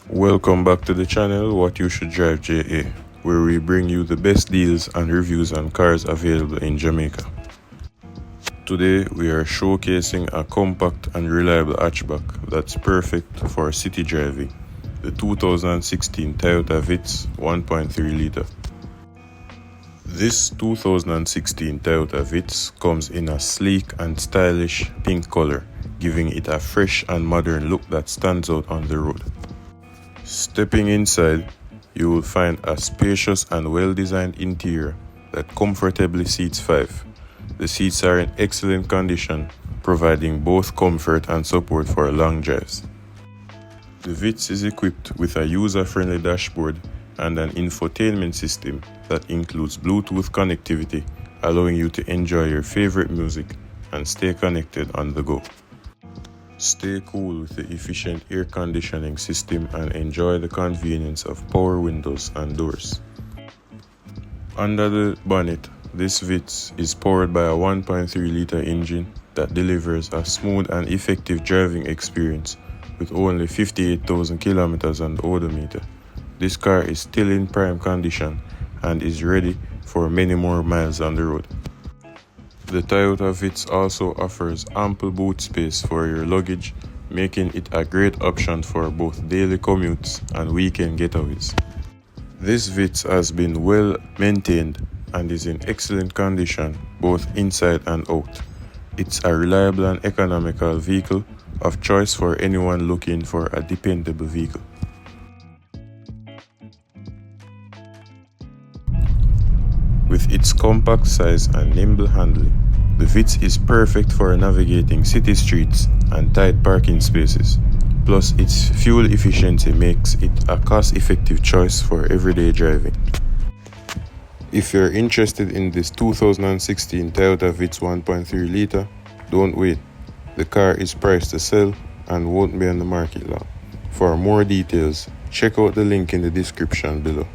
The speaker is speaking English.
Welcome back to the channel What You Should Drive JA, where we bring you the best deals and reviews on cars available in Jamaica. Today we are showcasing a compact and reliable hatchback that's perfect for city driving, the 2016 Toyota Vitz 1.3 litre. This 2016 Toyota Vitz comes in a sleek and stylish pink color, giving it a fresh and modern look that stands out on the road. Stepping inside, you will find a spacious and well-designed interior that comfortably seats 5. The seats are in excellent condition, providing both comfort and support for long drives. The Vitz is equipped with a user-friendly dashboard and an infotainment system that includes Bluetooth connectivity, allowing you to enjoy your favorite music and stay connected on the go. Stay cool with the efficient air conditioning system and enjoy the convenience of power windows and doors. Under the bonnet, this Vitz is powered by a 1.3 litre engine that delivers a smooth and effective driving experience with only 58,000 kilometers on the odometer. This car is still in prime condition and is ready for many more miles on the road. The Toyota Vitz also offers ample boot space for your luggage, making it a great option for both daily commutes and weekend getaways. This Vitz has been well maintained and is in excellent condition both inside and out. It's a reliable and economical vehicle of choice for anyone looking for a dependable vehicle. With its compact size and nimble handling, the Vitz is perfect for navigating city streets and tight parking spaces. Plus, its fuel efficiency makes it a cost-effective choice for everyday driving. If you're interested in this 2016 Toyota Vitz 1.3 litre, don't wait. The car is priced to sell and won't be on the market long. For more details, check out the link in the description below.